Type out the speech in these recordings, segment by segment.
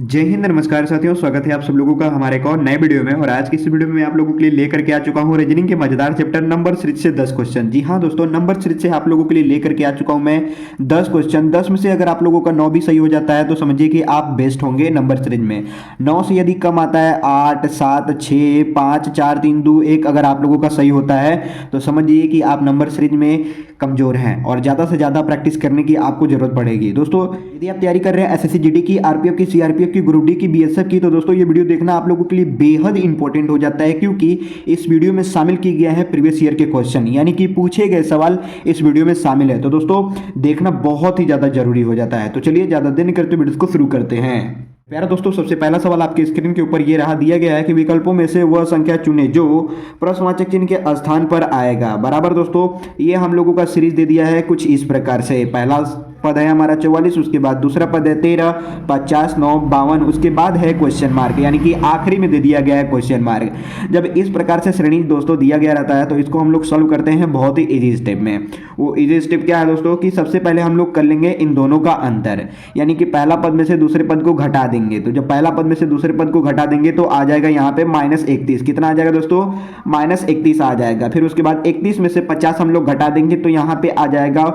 जय हिंद, नमस्कार साथियों। स्वागत है आप सब लोगों का हमारे एक और नए वीडियो में। और आज की इस वीडियो में मैं आप लोगों के लिए लेकर के आ चुका हूं रीजनिंग के मजेदार चैप्टर नंबर सीरीज से 10 क्वेश्चन। जी हां दोस्तों, नंबर सीरीज से आप लोगों के लिए लेकर के आ चुका हूं मैं 10 क्वेश्चन। 10 में से अगर आप लोगों का 9 भी सही हो जाता है तो समझिए कि आप बेस्ट होंगे नंबर सीरीज में। 9 से यदि कम आता है 8, 7, 6, 5, 4, 3, 2, 1 अगर आप लोगों का सही होता है तो समझिए कि आप नंबर सीरीज में कमजोर हैं और ज़्यादा से ज़्यादा प्रैक्टिस करने की आपको जरूरत पड़ेगी। दोस्तों यदि आप तैयारी कर रहे हैं एसएससी जीडी की, आरपीएफ की, सीआरपीएफ की, ग्रुप डी की, बीएसएफ की, तो दोस्तों ये वीडियो देखना आप लोगों के लिए बेहद इंपॉर्टेंट हो जाता है, क्योंकि इस वीडियो में शामिल किया गया है प्रीवियस ईयर के क्वेश्चन, यानी कि पूछे गए सवाल इस वीडियो में शामिल है। तो दोस्तों देखना बहुत ही ज़्यादा जरूरी हो जाता है। तो चलिए ज़्यादा देर नहीं करते वीडियो को शुरू करते हैं। प्यारा दोस्तों, सबसे पहला सवाल आपके स्क्रीन के ऊपर ये रहा, दिया गया है कि विकल्पों में से वह संख्या चुने जो प्रश्नवाचक चिन्ह के स्थान पर आएगा। बराबर दोस्तों, ये हम लोगों का सीरीज दे दिया है कुछ इस प्रकार से। पहला पद है हमारा 44, उसके बाद दूसरा पद है 13, 50, 9, 52, उसके बाद है क्वेश्चन मार्क, यानी कि आखिरी में दे दिया गया है क्वेश्चन मार्क। जब इस प्रकार से श्रेणी दोस्तों दिया गया रहता है तो इसको हम लोग सॉल्व करते हैं बहुत ही इजी स्टेप में। वो इजी स्टेप क्या है दोस्तों कि सबसे पहले हम लोग कर लेंगे इन दोनों का अंतर, यानी कि पहला पद में से दूसरे पद को घटा देंगे। तो जब पहला पद में से दूसरे पद को घटा देंगे तो आ जाएगा यहाँ पे -31। कितना आ जाएगा दोस्तों? -31 आ जाएगा। फिर उसके बाद 31 में से 50 हम लोग घटा देंगे तो यहाँ पे आ जाएगा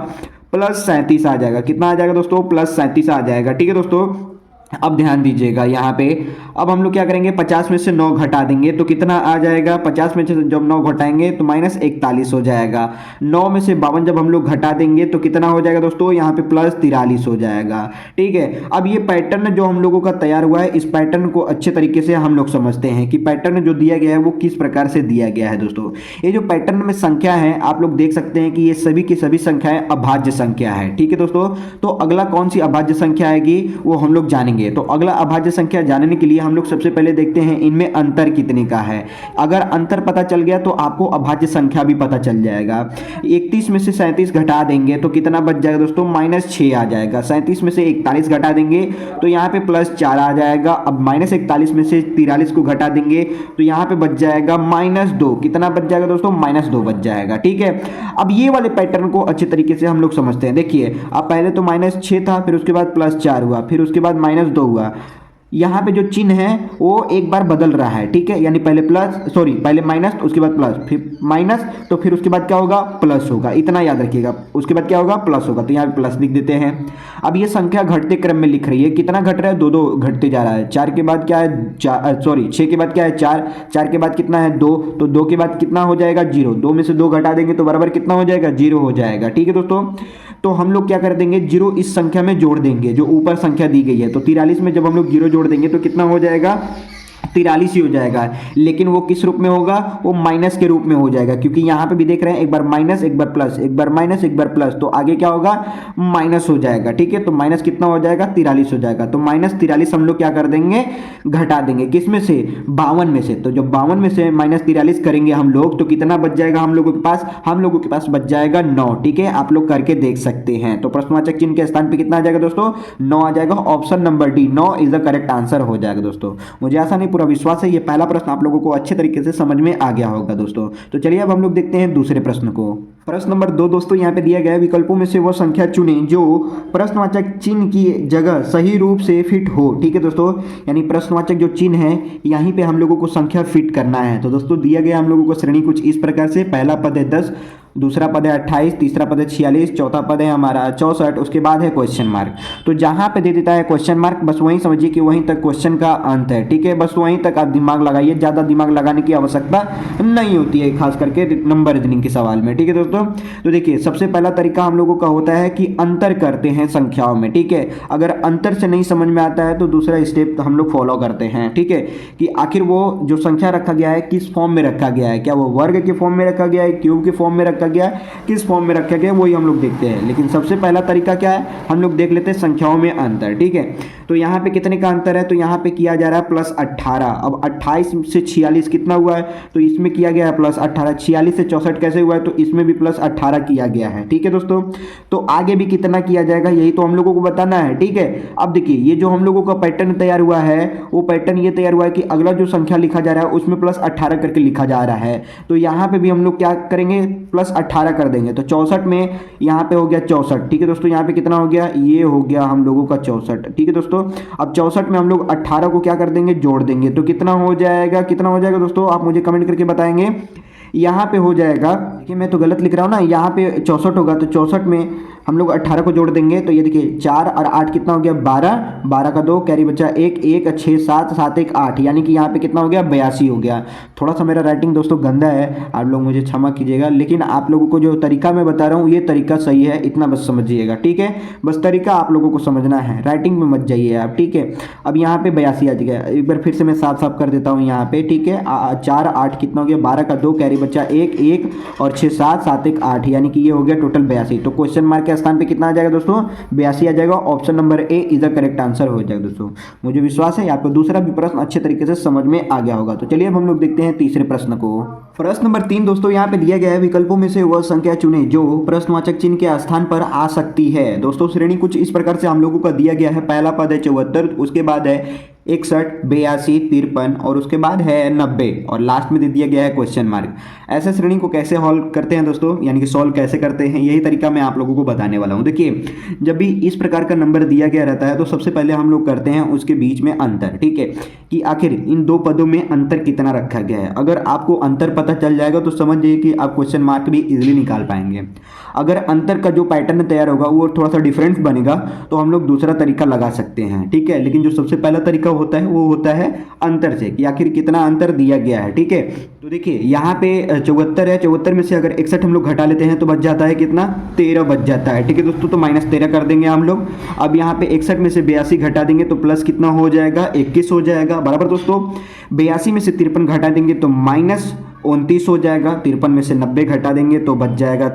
+37 आ जाएगा। कितना आ जाएगा दोस्तों? +37 आ जाएगा। ठीक है दोस्तों, अब ध्यान दीजिएगा यहाँ पे। अब हम लोग क्या करेंगे, 50 में से 9 घटा देंगे तो कितना आ जाएगा? 50 में से जब 9 घटाएंगे तो -41 हो जाएगा। 9 में से 52 जब हम लोग घटा देंगे तो कितना हो जाएगा दोस्तों? यहाँ पे +43 हो जाएगा। ठीक है, अब ये पैटर्न जो हम लोगों का तैयार हुआ है, इस पैटर्न को अच्छे तरीके से हम लोग समझते हैं कि पैटर्न जो दिया गया है वो किस प्रकार से दिया गया है। दोस्तों ये जो पैटर्न में संख्या है आप लोग देख सकते हैं कि ये सभी की सभी संख्याएं अभाज्य संख्या है। ठीक है दोस्तों, तो अगला कौन सी अभाज्य संख्या आएगी वो हम लोग जानेंगे। तो अगला अभाज्य संख्या जानने के लिए हम लोग सबसे पहले देखते हैं इनमें अंतर कितने का है। अगर अंतर पता चल गया तो आपको अभाज्य संख्या भी पता चल जाएगा। 31 में से 37 घटा देंगे तो कितना बच जाएगा दोस्तों? -6 आ जाएगा। 37 में से 41 घटा देंगे तो यहाँ पे +4 आ जाएगा। अब -41 में से 43 को घटा देंगे तो यहाँ पे बच जाएगा -2। कितना बच जाएगा दोस्तों? -2 बच जाएगा। ठीक है, अब ये वाले पैटर्न को अच्छे तरीके से हम लोग समझते हैं। देखिए, अब पहले तो -6 था, फिर उसके बाद +4 हुआ, फिर उसके बाद -2 हुआ। यहाँ पे जो चिन्ह है वो एक बार बदल रहा है। ठीक है, यानी पहले माइनस, उसके बाद प्लस, फिर माइनस, तो फिर उसके बाद क्या होगा? प्लस होगा। इतना याद रखिएगा, उसके बाद क्या होगा? प्लस होगा। तो यहाँ पे प्लस लिख देते हैं। अब ये संख्या घटते क्रम में लिख रही है। कितना घट रहा है? 2 घटते जा रहा है। 4 के बाद क्या है? 6 के बाद क्या है? 4, 4 के बाद कितना है? 2, तो 2 के बाद कितना हो जाएगा? 0। 2 में से 2 घटा देंगे तो बराबर कितना हो जाएगा? 0 हो जाएगा। ठीक है दोस्तों, तो हम लोग क्या कर देंगे? 0 इस संख्या में जोड़ देंगे जो ऊपर संख्या दी गई है। तो 43 में जब हम लोग 0 जोड़ देंगे तो कितना हो जाएगा? 43 ही हो जाएगा। लेकिन वो किस रूप में होगा? वो माइनस के रूप में हो जाएगा, क्योंकि यहाँ पे भी देख रहे हैं एक बार माइनस, एक बार प्लस, एक बार माइनस, एक बार प्लस, तो आगे क्या होगा? माइनस हो जाएगा। ठीक है, तो माइनस कितना हो जाएगा? 43 हो जाएगा। तो -43 हम लोग क्या कर देंगे? घटा देंगे। किस में से? 52 में से। तो जब 52 में से -43 करेंगे हम लोग तो कितना बच जाएगा हम लोगों के पास? हम लोगों के पास बच जाएगा 9। ठीक है, आप लोग करके देख सकते हैं। तो प्रश्नवाचक चिन्ह के स्थान पे कितना आ जाएगा दोस्तों? 9 आ जाएगा। Option number D, 9 is the correct answer हो जाएगा। दोस्तों मुझे आशा नहीं, पूरा विश्वास है ये पहला प्रश्न आप लोगों को अच्छे तरीके से समझ में आ गया होगा। दोस्तों तो चलिए अब हम लोग देखते हैं दूसरे प्रश्न को। प्रश्न नंबर 2 दोस्तों यहाँ पे दिया गया है, विकल्पों में से वो संख्या चुने जो प्रश्नवाचक चिन्ह की जगह सही रूप से फिट हो। ठीक है दोस्तों, यानी प्रश्नवाचक जो चिन्ह है यहीं पे हम लोगों को संख्या फिट करना है। तो दोस्तों दिया गया हम लोगों को श्रेणी कुछ इस प्रकार से। पहला पद है 10, दूसरा पद है 28, तीसरा पद है 46, चौथा पद है हमारा 64, उसके बाद है क्वेश्चन मार्क। तो जहां पे दे देता है क्वेश्चन मार्क, बस वहीं समझिए कि वहीं तक क्वेश्चन का अंत है। ठीक है, बस वहीं तक आप दिमाग लगाइए, ज़्यादा दिमाग लगाने की आवश्यकता नहीं होती है, खास करके नंबर रीजनिंग के सवाल में। ठीक है दोस्तों, तो देखिए सबसे पहला तरीका हम लोगों का होता है कि अंतर करते हैं संख्याओं में। ठीक है, अगर अंतर से नहीं समझ में आता है तो दूसरा स्टेप हम लोग फॉलो करते हैं। ठीक है, कि आखिर वो जो संख्या रखा गया है किस फॉर्म में रखा गया है, क्या वो वर्ग के फॉर्म में रखा गया है, क्यूब के फॉर्म में रखा गया, किस फॉर्म में रखा गया, वही हम लोग देखते हैं। लेकिन सबसे पहला तरीका क्या है? हम लोग देख लेते हैं संख्याओं में अंतर। ठीक है, तो यहाँ पे कितने का अंतर है? तो यहाँ पे किया जा रहा है +18। अब 28 से 46 कितना हुआ है? तो इसमें किया गया है +18। 46 से 64 कैसे हुआ है? तो इसमें भी +18 किया गया है। ठीक है दोस्तों, तो आगे भी कितना किया जाएगा यही तो हम लोगों को बताना है। ठीक है, अब देखिए ये जो हम लोगों का पैटर्न तैयार हुआ है वो पैटर्न ये तैयार हुआ है कि अगला जो संख्या लिखा जा रहा है उसमें +18 करके लिखा जा रहा है। तो यहाँ पे भी हम लोग क्या करेंगे? प्लस 18 कर देंगे तो 64 में यहाँ पे हो गया 64। ठीक है दोस्तों, यहाँ पे कितना हो गया, ये हो गया हम लोगों का 64। ठीक है दोस्तों, अब 64 में हम लोग 18 को क्या कर देंगे, जोड़ देंगे तो कितना हो जाएगा, कितना हो जाएगा दोस्तों, आप मुझे कमेंट करके बताएंगे। यहाँ पे हो जाएगा, देखिए मैं तो गलत लिख रहा हूँ ना, यहाँ पे 64 होगा तो 64 में हम लोग 18 को जोड़ देंगे तो ये देखिए 4 और 8 कितना हो गया, 12, 12 का 2 कैरी बचा 1, 1 6 7 7 1 8, यानी कि यहाँ पे कितना हो गया, 82 हो गया। थोड़ा सा मेरा राइटिंग दोस्तों गंदा है, आप लोग मुझे क्षमा कीजिएगा, लेकिन आप लोगों को जो तरीका मैं बता रहा हूँ ये तरीका सही है, इतना बस समझिएगा। ठीक है, बस तरीका आप लोगों को समझना है, राइटिंग में मत जाइए आप। ठीक है, अब यहाँ पे 82 आ गया, एक बार फिर से मैं साफ साफ कर देता हूँ यहाँ पे। ठीक है, 4 8 कितना हो गया, 12 का 2 कैरी बचा 1, 1 और 6 7 7 1 8, यानी कि ये हो गया टोटल 82। तो क्वेश्चन मार्क के स्थान पे कितना आ जाएगा दोस्तों, 82 आ जाएगा। Option number A is the correct answer हो जाएगा दोस्तों। मुझे विश्वास है आपको दूसरा भी प्रश्न अच्छे तरीके से समझ में आ गया होगा। तो चलिए अब हम लोग देखते हैं तीसरे प्रश्न को। प्रश्न नंबर 3 दोस्तों यहाँ पे दिया गया है, विकल्पों में से वह संख्या चुने जो प्रश्नवाचक चिन्ह के स्थान पर आ सकती है। दोस्तों श्रेणी कुछ इस प्रकार से हम लोगों का दिया गया है, पहला पद है 74, उसके बाद है 61, 82, 53 और उसके बाद है 90 और लास्ट में दे दिया गया है क्वेश्चन मार्क। ऐसे श्रेणी को कैसे हॉल करते हैं दोस्तों, यानी कि सॉल्व कैसे करते हैं, यही तरीका मैं आप लोगों को बताने वाला हूं। देखिए, जब भी इस प्रकार का नंबर दिया गया रहता है तो सबसे पहले हम लोग करते हैं उसके बीच में अंतर। ठीक है, कि आखिर इन दो पदों में अंतर कितना रखा गया है। अगर आपको अंतर पता चल जाएगा तो समझ जाइए कि आप क्वेश्चन मार्क भी इजीली निकाल पाएंगे। अगर अंतर का जो पैटर्न तैयार होगा वो थोड़ा सा डिफरेंट बनेगा तो हम लोग दूसरा तरीका लगा सकते हैं। ठीक है, लेकिन जो सबसे पहला तरीका होता है वो होता है अंतर से, कि आखिर कितना अंतर दिया गया है। ठीक है, तो देखिए यहाँ पे 74 है, 74 में से अगर 61 हम लोग घटा लेते हैं तो बच जाता है कितना, 13 बच जाता है। ठीक है दोस्तों, तो -13 कर देंगे हम लोग। अब यहाँ पे 61 में से 82 घटा देंगे तो प्लस कितना हो जाएगा, 21 हो जाएगा, बराबर दोस्तों। 82 में से 53 घटा देंगे तो -29 हो जाएगा। 53 में से 90 घटा देंगे तो बच जाएगा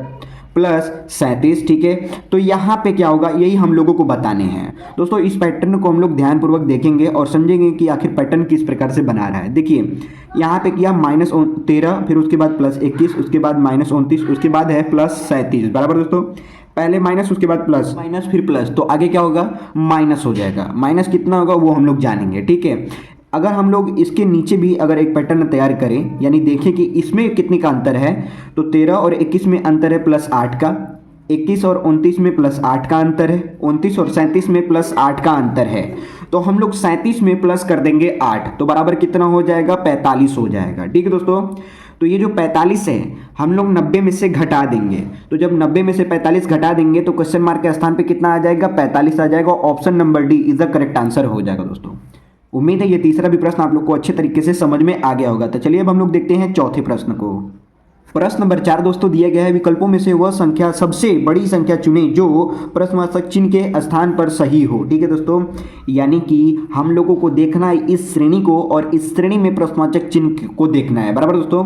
+37। ठीक है, तो यहाँ पे क्या होगा, यही हम लोगों को बताने हैं दोस्तों। इस पैटर्न को हम लोग ध्यानपूर्वक देखेंगे और समझेंगे कि आखिर पैटर्न किस प्रकार से बना रहा है। देखिए यहाँ पे किया -13, फिर उसके बाद +21, उसके बाद -29, उसके बाद है +37, बराबर दोस्तों। पहले माइनस, उसके बाद प्लस, माइनस फिर प्लस, तो आगे क्या होगा, माइनस हो जाएगा। माइनस कितना होगा वो हम लोग जानेंगे। ठीक है, अगर हम लोग इसके नीचे भी अगर एक पैटर्न तैयार करें, यानी देखें कि इसमें कितने का अंतर है, तो 13 और 21 में अंतर है +8 का, 21 और 29 में +8 का अंतर है, 29 और 37 में +8 का अंतर है। तो हम लोग 37 में प्लस कर देंगे 8, तो बराबर कितना हो जाएगा, 45 हो जाएगा। ठीक है दोस्तों, तो ये जो 45 है हम लोग 90 में से घटा देंगे, तो जब 90 में से 45 घटा देंगे तो क्वेश्चन मार्क के स्थान पे कितना आ जाएगा, 45 आ जाएगा। Option number D is the correct answer हो जाएगा दोस्तों। उम्मीद है ये तीसरा भी प्रश्न आप लोग को अच्छे तरीके से समझ में आ गया होगा। तो चलिए अब हम लोग देखते हैं चौथे प्रश्न को। प्रश्न नंबर 4 दोस्तों दिया गया है, विकल्पों में से वह संख्या सबसे बड़ी संख्या चुने जो प्रश्नवाचक चिन्ह के स्थान पर सही हो। ठीक है दोस्तों, यानी कि हम लोगों को देखना है इस श्रेणी को और इस श्रेणी में प्रश्नवाचक चिन्ह को देखना है, बराबर दोस्तों।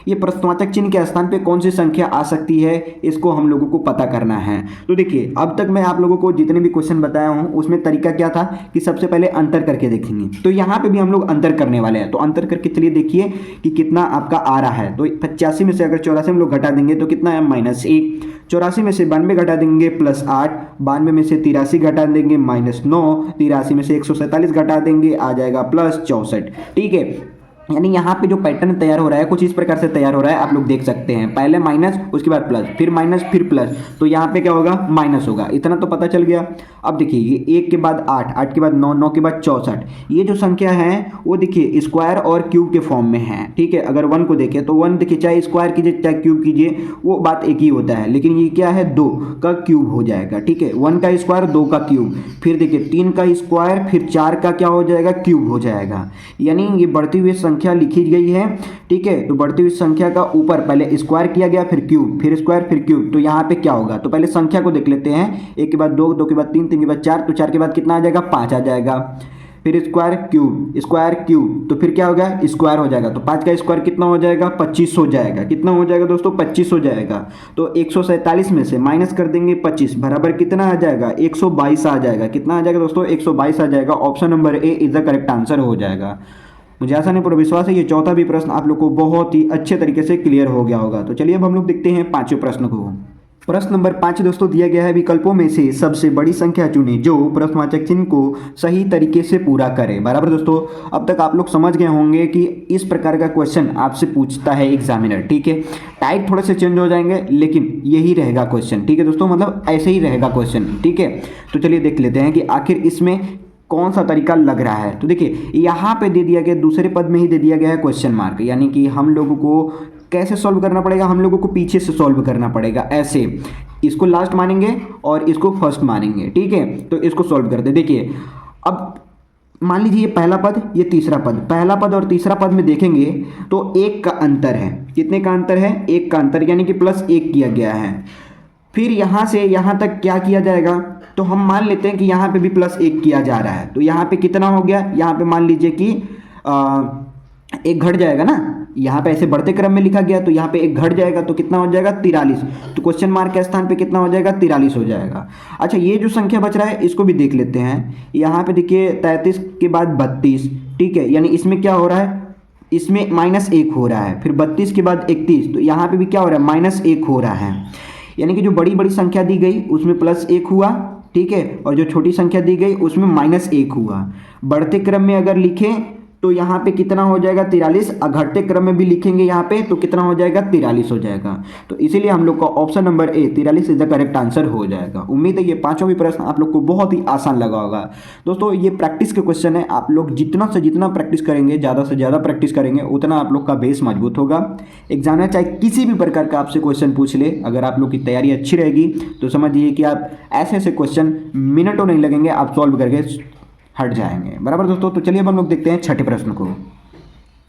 ये प्रश्नवाचक चिन्ह के स्थान पे कौन सी संख्या आ सकती है, इसको हम लोगों को पता करना है। तो देखिए, अब तक मैं आप लोगों को जितने भी क्वेश्चन बताया हूँ उसमें तरीका क्या था कि सबसे पहले अंतर करके देखेंगे, तो यहाँ पे भी हम लोग अंतर करने वाले हैं। तो अंतर करके चलिए देखिए कि कितना आपका आ रहा है। तो 85 में से 84 हम लोग घटा देंगे तो कितना है, -1। 84 में से 92 घटा देंगे +8, 92 में से 83 घटा देंगे -9, 83 में से 147 घटा देंगे आ जाएगा +64। ठीक है, यानी यहाँ पे जो पैटर्न तैयार हो रहा है कुछ इस प्रकार से तैयार हो रहा है, आप लोग देख सकते हैं। पहले माइनस, उसके बाद प्लस, फिर माइनस, फिर प्लस, तो यहाँ पे क्या होगा, माइनस होगा। इतना तो पता चल गया। अब देखिए, ये 1 के बाद 8, 8 के बाद 9, 9 के बाद 64, ये जो संख्या है वो देखिए स्क्वायर और क्यूब के फॉर्म में है। ठीक है, अगर 1 को देखें तो 1 देखिए चाहे स्क्वायर कीजिए चाहे क्यूब कीजिए वो बात एक ही होता है, लेकिन ये क्या है, 2 का क्यूब हो जाएगा। ठीक है, 1 का स्क्वायर 2 का क्यूब, फिर देखिए 3 का स्क्वायर, फिर 4 का क्या हो जाएगा, क्यूब हो जाएगा। यानी ये बढ़ती हुई संख्या लिखी गई है। ठीक है, तो बढ़ती हुई संख्या का ऊपर पहले स्क्वायर किया गया, फिर क्यूब, फिर स्क्वायर, फिर क्यूब, तो यहाँ पे क्या होगा, तो पहले संख्या को देख लेते हैं। 1 के बाद 2, 2 के बाद 3, 3 के बाद 4, तो 4 के बाद कितना आ जाएगा, 5 आ जाएगा। फिर स्क्वायर क्यूब, तो फिर क्या होगा, स्क्वायर हो जाएगा। तो 5 का स्क्वायर कितना हो जाएगा, 25 हो जाएगा। कितना हो जाएगा दोस्तों, 25 हो जाएगा। तो 147 में से माइनस कर देंगे 25, बराबर कितना आ जाएगा, 122 आ जाएगा। कितना आ जाएगा दोस्तों, 122 आ जाएगा। Option number A is the correct answer हो जाएगा। मुझे आशा नहीं पूरा विश्वास है ये चौथा भी प्रश्न आप लोग को बहुत ही अच्छे तरीके से क्लियर हो गया होगा। तो चलिए अब हम लोग देखते हैं पांचवें प्रश्न को। प्रश्न नंबर 5 दोस्तों दिया गया है, विकल्पों में से सबसे बड़ी संख्या चुनें जो प्रश्नवाचक चिन्ह को सही तरीके से पूरा करे। बराबर दोस्तों, अब तक आप लोग समझ गए होंगे कि इस प्रकार का क्वेश्चन आपसे पूछता है एग्जामिनर। ठीक है, टाइप थोड़े से चेंज हो जाएंगे लेकिन यही रहेगा क्वेश्चन। ठीक है दोस्तों, मतलब ऐसे ही रहेगा क्वेश्चन। ठीक है, तो चलिए देख लेते हैं कि आखिर इसमें कौन सा तरीका लग रहा है। तो देखिए यहाँ पे दे दिया गया, दूसरे पद में ही दे दिया गया है क्वेश्चन मार्क, यानी कि हम लोगों को कैसे सॉल्व करना पड़ेगा, हम लोगों को पीछे से सॉल्व करना पड़ेगा। ऐसे इसको लास्ट मानेंगे और इसको फर्स्ट मानेंगे। ठीक है, तो इसको सॉल्व कर दे। देखिए अब मान लीजिए ये पहला पद, ये तीसरा पद, पहला पद और तीसरा पद में देखेंगे तो एक का अंतर है। कितने का अंतर है? एक का अंतर, यानी कि +1 किया गया है। फिर यहाँ से यहाँ तक क्या किया जाएगा, तो हम मान लेते हैं कि यहाँ पे भी +1 किया जा रहा है। तो यहाँ पे कितना हो गया, यहाँ पे मान लीजिए कि एक घट जाएगा ना, यहाँ पे ऐसे बढ़ते क्रम में लिखा गया तो यहाँ पे एक घट जाएगा तो कितना हो जाएगा 43। तो क्वेश्चन मार्क के स्थान पे कितना हो जाएगा 43 हो जाएगा। अच्छा, ये जो संख्या बच रहा है इसको भी देख लेते हैं। यहाँ पे देखिए 33 के बाद 32। ठीक है, यानी इसमें क्या हो रहा है, इसमें -1 हो रहा है। फिर 32 के बाद 31, तो यहाँ पे भी क्या हो रहा है -1 हो रहा है। यानी कि जो बड़ी बड़ी संख्या दी गई उसमें +1 हुआ। ठीक है, और जो छोटी संख्या दी गई उसमें -1 हुआ। बढ़ते क्रम में अगर लिखें तो यहाँ पे कितना हो जाएगा 43, घटते क्रम में भी लिखेंगे यहाँ पे तो कितना हो जाएगा 43 हो जाएगा। तो इसीलिए हम लोग का option number A 43 is the correct answer हो जाएगा। उम्मीद है ये पांचों भी प्रश्न आप लोग को बहुत ही आसान लगा होगा। दोस्तों ये प्रैक्टिस के क्वेश्चन है, आप लोग जितना से जितना प्रैक्टिस करेंगे, ज़्यादा से ज़्यादा प्रैक्टिस करेंगे, उतना आप लोग का बेस मजबूत होगा। एग्जामिनर चाहे किसी भी प्रकार का आपसे क्वेश्चन पूछ ले, अगर आप लोग की तैयारी अच्छी रहेगी तो समझिए कि आप ऐसे ऐसे क्वेश्चन मिनटों नहीं लगेंगे, आप सॉल्व करके हट जाएंगे। बराबर दोस्तों, तो चलिए अब हम लोग देखते हैं छठे प्रश्न को।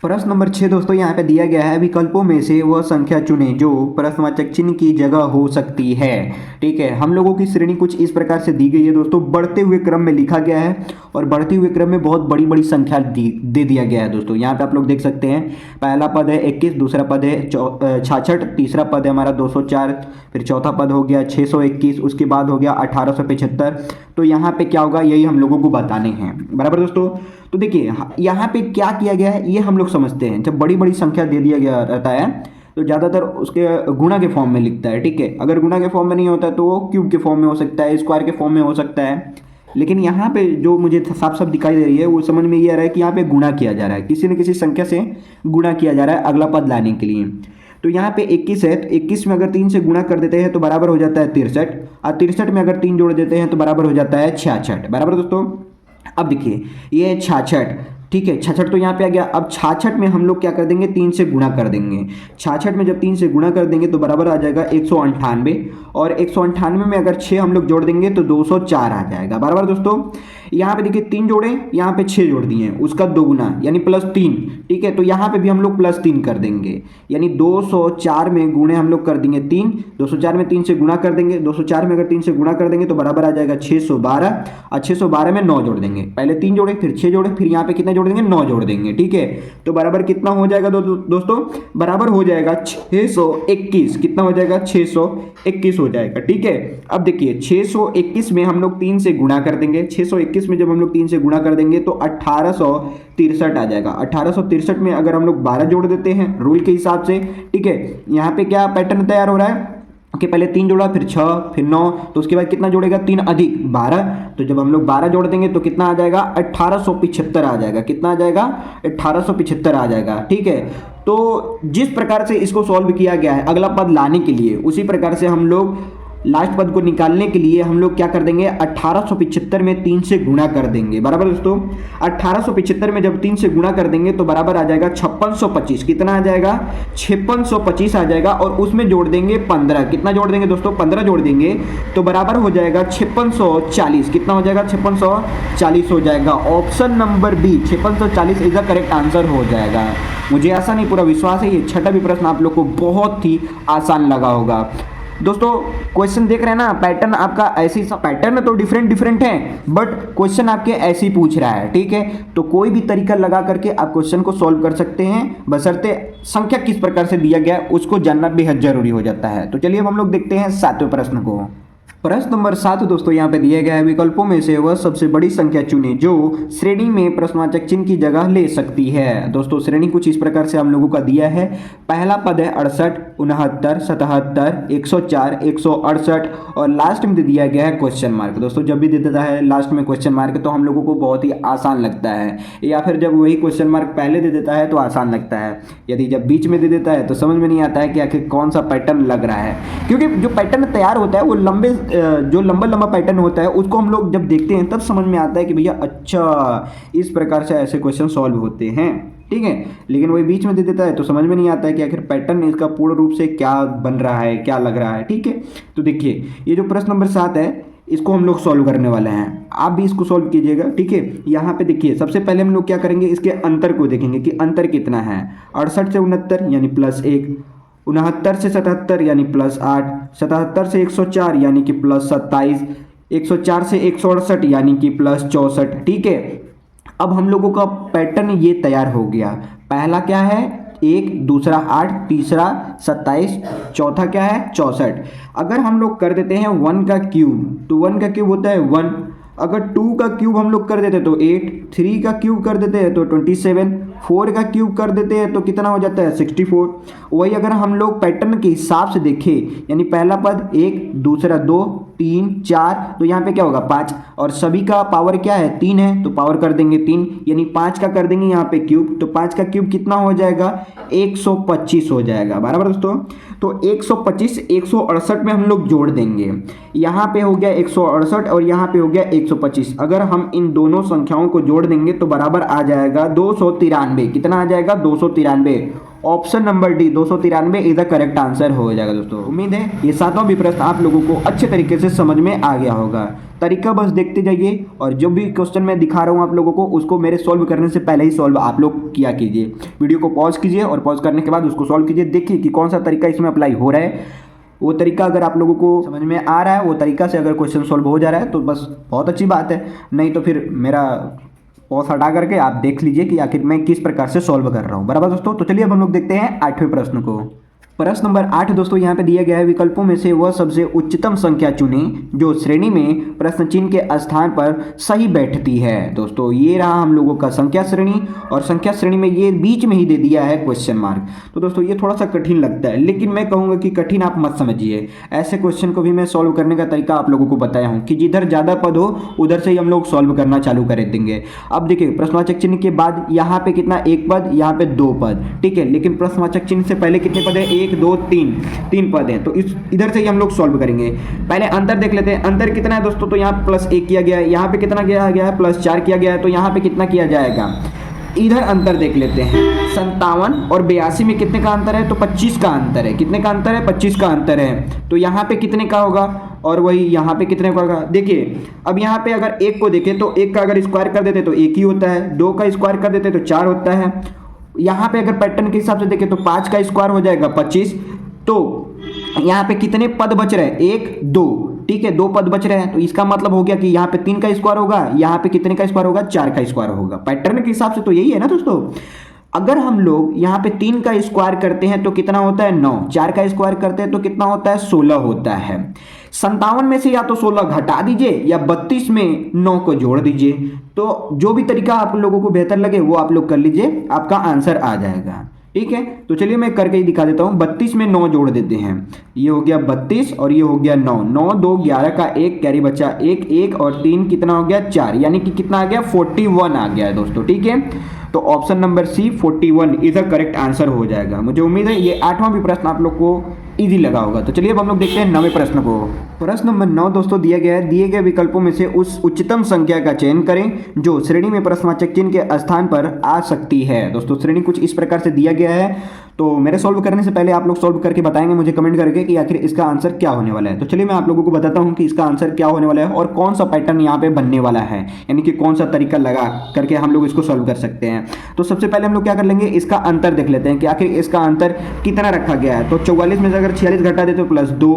प्रश्न नंबर 6 दोस्तों यहाँ पे दिया गया है, विकल्पों में से वह संख्या चुनें जो प्रश्नवाचक चिन्ह की जगह हो सकती है। ठीक है, हम लोगों की श्रेणी कुछ इस प्रकार से दी गई है दोस्तों, बढ़ते हुए क्रम में लिखा गया है और बढ़ते हुए क्रम में बहुत बड़ी बड़ी संख्या दे दिया गया है दोस्तों। यहाँ पे आप लोग देख सकते हैं, पहला पद है 21, दूसरा पद है 66, तीसरा पद है हमारा 204, फिर चौथा पद हो गया 621, उसके बाद हो गया 1875। तो यहाँ पे क्या होगा यही हम लोगों को बताने हैं। बराबर दोस्तों, तो देखिए यहाँ पे क्या किया गया है ये हम लोग समझते हैं। जब बड़ी बड़ी संख्या दे दिया गया रहता है तो ज़्यादातर उसके गुणा के फॉर्म में लिखता है। ठीक है, अगर गुणा के फॉर्म में नहीं होता है तो वो क्यूब के फॉर्म में हो सकता है, स्क्वायर के फॉर्म में हो सकता है। लेकिन यहाँ पे जो मुझे साफ साफ दिखाई दे रही है वो समझ में ये आ रहा है कि यहाँ पे गुणा किया जा रहा है, किसी न किसी संख्या से गुणा किया जा रहा है अगला पद लाने के लिए। तो यहाँ पे 21 है, तो 21 में अगर 3 से गुणा कर देते हैं तो बराबर हो जाता है 63, और 63 में अगर 3 जोड़ देते हैं तो बराबर हो जाता है 66। बराबर दोस्तों, अब देखिए ये है 66। ठीक है, 66 तो यहाँ पे आ गया। अब 66 में हम लोग क्या कर देंगे 3 से गुणा कर देंगे। 66 में जब 3 से गुणा कर देंगे तो बराबर आ जाएगा 198, और 198 में अगर 6 हम लोग जोड़ देंगे तो 204 आ जाएगा। बराबर दोस्तों, यहाँ पे देखिए 3 जोड़े, यहाँ पे 6 जोड़ दिए, उसका 2 गुना यानी +3। ठीक है, तो यहाँ पे भी हम लोग +3 कर देंगे, यानी 204 में गुणे हम लोग कर देंगे 3, 204 में 3 से गुणा कर देंगे, 204 में अगर 3 से गुणा कर देंगे तो बराबर आ जाएगा 612, और 612 में 9 जोड़ देंगे। पहले 3 जोड़े, फिर 6 जोड़े, फिर यहाँ पे कितने जोड़ देंगे 9 जोड़ देंगे। ठीक है, तो बराबर कितना हो जाएगा दोस्तों, बराबर हो जाएगा 621। कितना हो जाएगा 621 हो जाएगा। ठीक है, अब देखिए 621 में हम लोग 3 से गुणा कर देंगे, 621 में जब हम लोग 3 से गुणा कर देंगे तो 1863 आ जाएगा। 1863 में अगर हम लोग 12 जोड़ देते हैं रूल के हिसाब से। ठीक है, यहाँ पे क्या पैटर्न तैयार हो रहा है कि पहले 3 जोड़ा, फिर 6, फिर 9, तो उसके बाद कितना जोड़ेगा 3 अधिक 12। तो जब हम लोग 12 जोड़ देंगे तो कितना आ जाएगा 1875 आ जाएगा। कितना आ जाएगा 1875 आ जाएगा। ठीक है, तो जिस प्रकार से इसको सॉल्व किया गया है अगला पद लाने के लिए, उसी प्रकार से हम लोग लास्ट पद को निकालने के लिए हम लोग क्या कर देंगे 1875 में 3 से गुणा कर देंगे। बराबर दोस्तों, 1875 में जब 3 से गुणा कर देंगे तो बराबर आ जाएगा 5625। कितना आ जाएगा 5625 आ जाएगा, और उसमें जोड़ देंगे 15। कितना जोड़ देंगे दोस्तों 15 जोड़ देंगे तो बराबर हो जाएगा 5640। कितना हो जाएगा 5640 हो जाएगा। Option number B 5640 is the correct answer हो जाएगा। मुझे ऐसा नहीं पूरा विश्वास है ये छठा भी प्रश्न आप लोग को बहुत ही आसान लगा होगा। दोस्तों क्वेश्चन देख रहे हैं ना, पैटर्न आपका ऐसे ही, पैटर्न तो डिफरेंट है बट क्वेश्चन आपके ऐसे ही पूछ रहा है। ठीक है, तो कोई भी तरीका लगा करके आप क्वेश्चन को सॉल्व कर सकते हैं, बशर्ते संख्या किस प्रकार से दिया गया उसको जानना बेहद जरूरी हो जाता है। तो चलिए अब हम लोग देखते हैं सातवें प्रश्न को। प्रश्न नंबर 7 दोस्तों यहाँ पे दिया गया है, विकल्पों में से वह सबसे बड़ी संख्या चुने जो श्रेणी में प्रश्नवाचक चिन्ह की जगह ले सकती है। दोस्तों श्रेणी कुछ इस प्रकार से हम लोगों का दिया है। पहला पद है 68, 69, 77, 104, 168 और लास्ट में दे दिया गया है क्वेश्चन मार्क। दोस्तों जब भी दे देता है लास्ट में क्वेश्चन मार्क तो हम लोगों को बहुत ही आसान लगता है, या फिर जब वही क्वेश्चन मार्क पहले दे देता है तो आसान लगता है। यदि जब बीच में दे देता है तो समझ में नहीं आता है कि आखिर कौन सा पैटर्न लग रहा है, क्योंकि जो पैटर्न तैयार होता है वो जो लंबा लंबा पैटर्न होता है उसको हम लोग जब देखते हैं तब समझ में आता है कि भैया अच्छा इस प्रकार से ऐसे क्वेश्चन सॉल्व होते हैं, ठीक है। लेकिन वही बीच में दे देता है तो समझ में नहीं आता है कि आखिर पैटर्न इसका पूर्ण रूप से क्या बन रहा है, क्या लग रहा है, ठीक है। तो देखिए ये जो प्रश्न नंबर 7 है इसको हम लोग सॉल्व करने वाले हैं, आप भी इसको सॉल्व कीजिएगा, ठीक है। यहाँ पे देखिए सबसे पहले हम लोग क्या करेंगे, इसके अंतर को देखेंगे कि अंतर कितना है। 68 से 69 यानी +1, 69 से 77 यानी +8, 77 से 104 यानी कि +27, 104 से 168 यानी कि +64, ठीक है। अब हम लोगों का पैटर्न ये तैयार हो गया। पहला क्या है 1, दूसरा 8, तीसरा 27, चौथा क्या है 64। अगर हम लोग कर देते हैं 1 का क्यूब तो 1 का क्यूब होता है 1, अगर 2 का क्यूब हम लोग कर देते तो 8, 3 का क्यूब कर देते हैं तो 27, 4 का क्यूब कर देते हैं तो कितना हो जाता है 64। वही अगर हम लोग पैटर्न के हिसाब से देखें यानी पहला पद 1, दूसरा 2, 3, 4 तो यहाँ पे क्या होगा 5, और सभी का पावर क्या है 3 है तो पावर कर देंगे 3, यानी 5 का कर देंगे यहाँ पे क्यूब, तो 5 का क्यूब कितना हो जाएगा 125 हो जाएगा, बराबर दोस्तों। तो 125 168 में हम लोग जोड़ देंगे, यहाँ पे हो गया 168 और यहाँ पे हो गया 125। अगर हम इन दोनों संख्याओं को जोड़ देंगे तो बराबर आ जाएगा 293। कितना आ जाएगा 293। Option number D 293 is the correct answer हो जाएगा दोस्तों। उम्मीद है ये सातों भी प्रश्न आप लोगों को अच्छे तरीके से समझ में आ गया होगा। तरीका बस देखते जाइए और जो भी क्वेश्चन मैं दिखा रहा हूँ आप लोगों को उसको मेरे सॉल्व करने से पहले ही सॉल्व आप लोग किया कीजिए। वीडियो को पॉज कीजिए और पॉज करने के बाद उसको सॉल्व कीजिए, देखिए कि कौन सा तरीका इसमें अप्लाई हो रहा है। वो तरीका अगर आप लोगों को समझ में आ रहा है, वो तरीका से अगर क्वेश्चन सॉल्व हो जा रहा है तो बस बहुत अच्छी बात है, नहीं तो फिर मेरा पॉज हटा करके आप देख लीजिए कि आखिर मैं किस प्रकार से सॉल्व कर रहा हूँ, बराबर दोस्तों। तो चलिए अब हम लोग देखते हैं 8वें प्रश्न को। प्रश्न नंबर 8 दोस्तों यहाँ पे दिया गया है, विकल्पों में से वह सबसे उच्चतम संख्या चुनें जो श्रेणी में प्रश्न चिन्ह के स्थान पर सही बैठती है। दोस्तों ये रहा हम लोगों का संख्या श्रेणी, और संख्या श्रेणी में ये बीच में ही दे दिया है क्वेश्चन मार्क। तो दोस्तों ये थोड़ा सा कठिन लगता है, लेकिन मैं कहूँगा कि कठिन आप मत समझिए। ऐसे क्वेश्चन को भी मैं सॉल्व करने का तरीका आप लोगों को बताया हूँ कि जिधर ज़्यादा पद हो उधर से ही हम लोग सॉल्व करना चालू कर देंगे। अब देखिए प्रश्नवाचक चिन्ह के बाद यहाँ पे कितना 1 पद, यहाँ पे 2 पद, ठीक है। लेकिन प्रश्नवाचक चिन्ह से पहले कितने पद है 1, 2, 3 पद हैं, तो इधर से ही हम लोग सॉल्व करेंगे। पहले अंतर देख लेते हैं, अंतर कितना है दोस्तों, तो यहाँ +1 किया गया है, यहाँ पे कितना किया गया है +4 किया गया है, तो यहाँ पे कितना किया जाएगा। इधर अंतर देख लेते हैं, 57 और 82 में कितने का अंतर है, तो 25 का अंतर है। कितने का अंतर है 25 का अंतर है, तो यहाँ पे कितने का होगा और वही यहाँ पे कितने का होगा। देखिए अब यहाँ पे अगर 1 को देखें तो 1 का अगर स्क्वायर कर देते तो 1 ही होता है, 2 का स्क्वायर कर देते तो 4 होता है। यहाँ पे अगर पैटर्न के हिसाब से देखें तो 5 का स्क्वायर हो जाएगा 25, तो यहाँ पे कितने पद बच रहे हैं 1, 2, ठीक है 2 पद बच रहे हैं, तो इसका मतलब हो गया कि यहाँ पे 3 का स्क्वायर होगा, यहाँ पे कितने का स्क्वायर होगा 4 का स्क्वायर होगा। पैटर्न के हिसाब से तो यही है ना दोस्तों। अगर हम लोग यहाँ पे 3 का स्क्वायर करते हैं तो कितना होता है 9, 4 का स्क्वायर करते हैं तो कितना होता है 16 होता है। 57 में से या तो 16 घटा दीजिए या 32 में 9 को जोड़ दीजिए, तो जो भी तरीका आप लोगों को बेहतर लगे वो आप लोग कर लीजिए, आपका आंसर आ जाएगा, ठीक है। तो चलिए मैं करके ही दिखा देता हूँ। 32 में 9 जोड़ देते हैं, ये हो गया 32 और ये हो गया 9, 9 2 11 का 1 कैरी बचा 1, 1 और 3 कितना हो गया 4, यानी कि कितना आ गया 41 आ गया है दोस्तों, ठीक है। तो option number C 41 is the correct answer हो जाएगा। मुझे उम्मीद है ये 8वां भी प्रश्न आप लोग को इजी लगा होगा। तो चलिए अब हम लोग देखते हैं 9वें प्रश्न को। प्रश्न नंबर 9 दोस्तों दिया गया है, दिए गए विकल्पों में से उस उच्चतम संख्या का चयन करें जो श्रेणी में प्रश्नवाचक चिन्ह के स्थान पर आ सकती है। दोस्तों श्रेणी कुछ इस प्रकार से दिया गया है, तो मेरे सॉल्व करने से पहले आप लोग सॉल्व करके बताएंगे मुझे कमेंट करके कि आखिर इसका आंसर क्या होने वाला है। तो चलिए मैं आप लोगों को बताता हूं कि इसका आंसर क्या होने वाला है और कौन सा पैटर्न यहाँ पे बनने वाला है, यानी कि कौन सा तरीका लगा करके हम लोग इसको सॉल्व कर सकते हैं। तो सबसे पहले हम लोग क्या कर लेंगे, इसका अंतर देख लेते हैं कि आखिर इसका अंतर कितना रखा गया है। तो 44 में से अगर 46 घटा दे तो +2,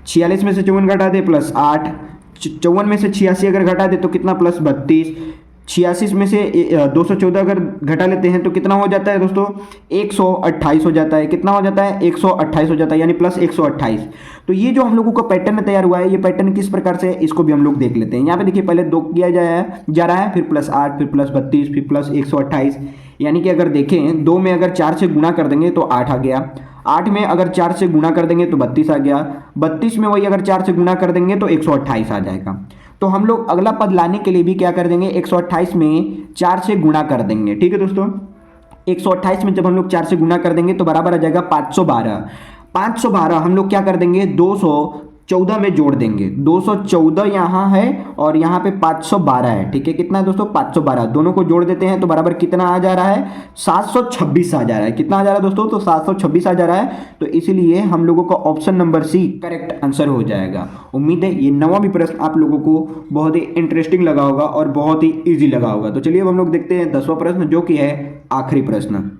46 में से 54 घटा दे +8, 54 में से 86 अगर घटा दे तो कितना +32, 86 में से 214 अगर घटा लेते हैं तो कितना हो जाता है दोस्तों, 128 हो जाता है। कितना हो जाता है, 128 हो जाता है, यानी प्लस 128। तो ये जो हम लोगों का पैटर्न तैयार हुआ है, ये पैटर्न किस प्रकार से है इसको भी हम लोग देख लेते हैं। यहाँ पे देखिए पहले 2 किया जा रहा है, फिर +8, फिर +32, फिर +128। यानी कि अगर देखें 2 में अगर 4 से गुणा कर देंगे तो 8 आ गया, 8 में अगर 4 से गुणा कर देंगे तो 32 आ गया, 32 में वही अगर 4 से गुणा कर देंगे तो 128 आ जाएगा। तो हम लोग अगला पद लाने के लिए भी क्या कर देंगे, 128 में 4 से गुणा कर देंगे। ठीक है दोस्तों, 128 में जब हम लोग 4 से गुणा कर देंगे तो बराबर आ जाएगा 512। 512 हम लोग क्या कर देंगे, 214 में जोड़ देंगे। 214 यहाँ है और यहाँ पे 512 है। ठीक है, कितना है दोस्तों, 512। दोनों को जोड़ देते हैं तो बराबर कितना आ जा रहा है, 726 आ जा रहा है। कितना आ जा रहा है दोस्तों, तो 726 आ जा रहा है। तो इसीलिए हम लोगों का option number C correct answer हो जाएगा। उम्मीद है ये 9वां भी प्रश्न आप लोगों को बहुत ही इंटरेस्टिंग लगा होगा और बहुत ही ईजी लगा होगा। तो चलिए अब हम लोग देखते हैं 10वां प्रश्न, जो कि है आखिरी प्रश्न।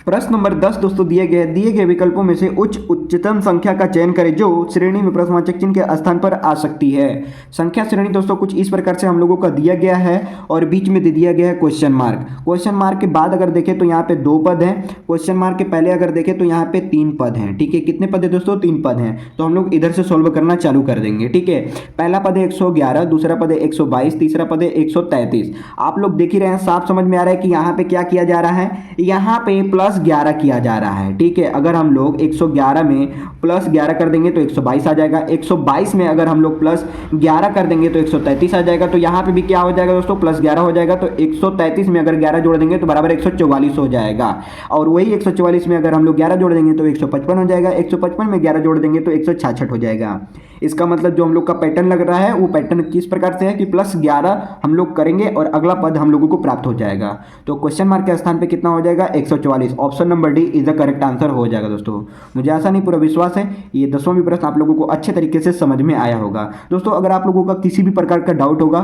प्रश्न नंबर 10 दोस्तों दिए गए विकल्पों में से उच्चतम संख्या का चयन करें जो श्रेणी में प्रश्नवाचक चिन्ह के स्थान पर आ सकती है। संख्या श्रेणी दोस्तों कुछ इस प्रकार से हम लोगों का दिया गया है और बीच में दे दिया गया है क्वेश्चन मार्क। क्वेश्चन मार्क के बाद अगर देखें तो यहाँ पे 2 पद हैं, क्वेश्चन मार्क के पहले अगर देखें तो यहाँ पे 3 पद हैं। ठीक है, कितने पद है दोस्तों, 3 पद हैं। तो हम लोग इधर से सोल्व करना चालू कर देंगे। ठीक है, पहला पद है 111, दूसरा पद है 122, तीसरा पद है 133। आप लोग देख ही रहे हैं, साफ समझ में आ रहा है कि यहाँ पे क्या किया जा रहा है, यहाँ पे +11 किया जा रहा है। ठीक है, अगर हम लोग 111 में +11 कर देंगे तो 122 आ जाएगा, 122 में अगर हम लोग +11 कर देंगे तो 133 आ जाएगा। तो यहाँ पे भी क्या हो जाएगा दोस्तों, +11 हो जाएगा। तो 133 में अगर 11 जोड़ देंगे तो बराबर 144 हो जाएगा, और वही 144 में अगर हम लोग 11 जोड़ देंगे तो 155 हो जाएगा, 155 में 11 जोड़ देंगे तो 166 हो जाएगा। इसका मतलब जो हम लोग का पैटर्न लग रहा है वो पैटर्न किस प्रकार से है कि +11 हम लोग करेंगे और अगला पद हम लोगों को प्राप्त हो जाएगा। तो क्वेश्चन मार्क के स्थान पे कितना हो जाएगा, 144। Option number D is the correct answer हो जाएगा। दोस्तों मुझे आशा नहीं पूरा विश्वास है ये 10वां भी प्रश्न आप लोगों को अच्छे तरीके से समझ में आया होगा। दोस्तों अगर आप लोगों का किसी भी प्रकार का डाउट होगा,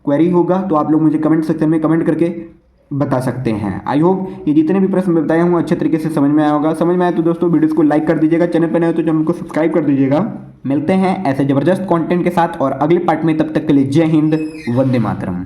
क्वेरी होगा, तो आप लोग मुझे कमेंट सेक्शन में कमेंट करके बता सकते हैं। आई होप ये जितने भी प्रश्न मैं बताया हूँ अच्छे तरीके से समझ में आया होगा। समझ में आया तो दोस्तों वीडियोस को लाइक कर दीजिएगा, चैनल पर नए हो तो चैनल को सब्सक्राइब कर दीजिएगा। मिलते हैं ऐसे जबरदस्त कंटेंट के साथ और अगले पार्ट में, तब तक के लिए जय हिंद, वंदे मातरम।